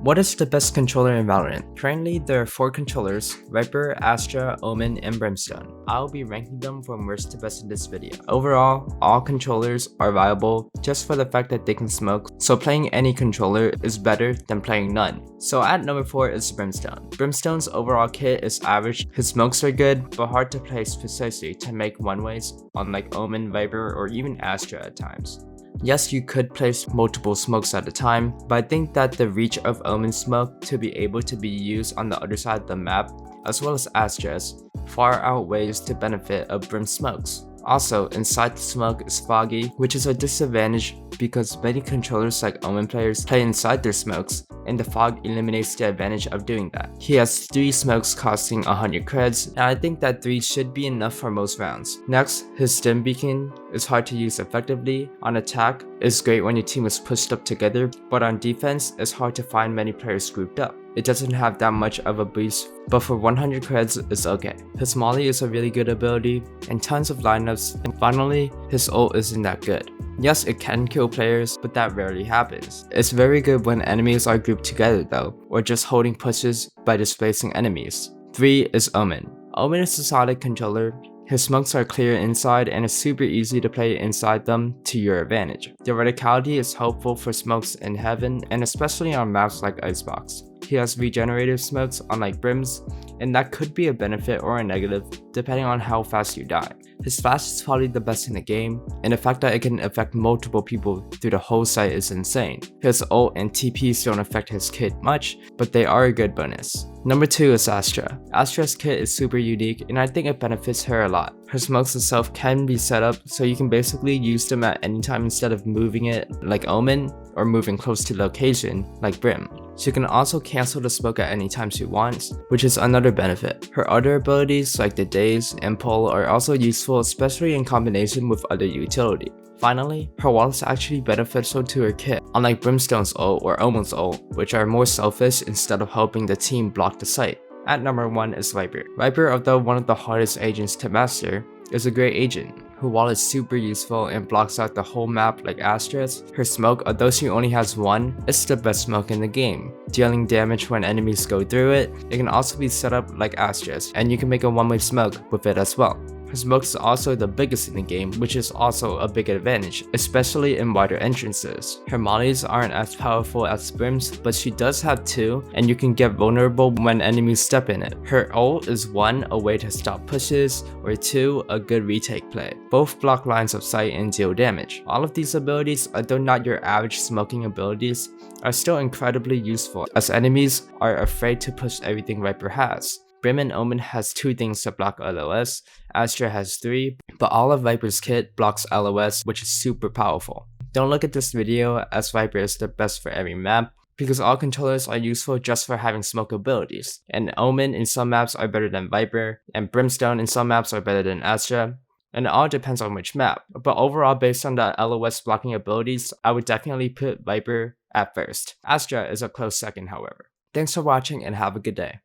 What is the best controller in Valorant? Currently, there are 4 controllers: Viper, Astra, Omen, and Brimstone. I'll be ranking them from worst to best in this video. Overall, all controllers are viable just for the fact that they can smoke, so playing any controller is better than playing none. So at number 4 is Brimstone. Brimstone's overall kit is average, his smokes are good, but hard to place precisely to make one-ways, unlike Omen, Viper, or even Astra at times. Yes, you could place multiple smokes at a time, but I think that the reach of Omen's smoke to be able to be used on the other side of the map, as well as Astra's, far outweighs the benefit of Brim's smokes. Also, inside the smoke is foggy, which is a disadvantage because many controllers like Omen players play inside their smokes, and the fog eliminates the advantage of doing that. He has 3 smokes costing 100 creds, and I think that 3 should be enough for most rounds. Next, his stim beacon is hard to use effectively. On attack, it's great when your team is pushed up together, but on defense, it's hard to find many players grouped up. It doesn't have that much of a boost, but for 100 creds, it's okay. His molly is a really good ability, and tons of lineups, and finally, his ult isn't that good. Yes, it can kill players, but that rarely happens. It's very good when enemies are grouped together though, or just holding pushes by displacing enemies. 3 is Omen. Omen is a solid controller. His smokes are clear inside and it's super easy to play inside them to your advantage. The verticality is helpful for smokes in heaven and especially on maps like Icebox. He has regenerative smokes unlike Brim's, and that could be a benefit or a negative depending on how fast you die. His flash is probably the best in the game, and the fact that it can affect multiple people through the whole site is insane. His ult and TPs don't affect his kit much, but they are a good bonus. Number 2 is Astra. Astra's kit is super unique and I think it benefits her a lot. Her smokes itself can be set up so you can basically use them at any time instead of moving it like Omen or moving close to location like Brim. She can also cancel the smoke at any time she wants, which is another benefit. Her other abilities like the daze and pull are also useful, especially in combination with other utility. Finally, her wall is actually beneficial to her kit, unlike Brimstone's ult or Omen's ult, which are more selfish instead of helping the team block the site. At number 1 is Viper. Viper, although one of the hardest agents to master, is a great agent. Her wall is super useful and blocks out the whole map like Astra's. Her smoke, although she only has 1, is the best smoke in the game, dealing damage when enemies go through it. It can also be set up like Astra's, and you can make a one-way smoke with it as well. Her smoke is also the biggest in the game, which is also a big advantage, especially in wider entrances. Her mollies aren't as powerful as Brim's, but she does have 2, and you can get vulnerable when enemies step in it. Her ult is 1, a way to stop pushes, or 2, a good retake play. Both block lines of sight and deal damage. All of these abilities, although not your average smoking abilities, are still incredibly useful, as enemies are afraid to push everything Viper has. Brim and Omen has 2 things to block LOS, Astra has 3, but all of Viper's kit blocks LOS, which is super powerful. Don't look at this video as Viper is the best for every map, because all controllers are useful just for having smoke abilities, and Omen in some maps are better than Viper, and Brimstone in some maps are better than Astra, and it all depends on which map. But overall, based on the LOS blocking abilities, I would definitely put Viper at first. Astra is a close second however. Thanks for watching and have a good day.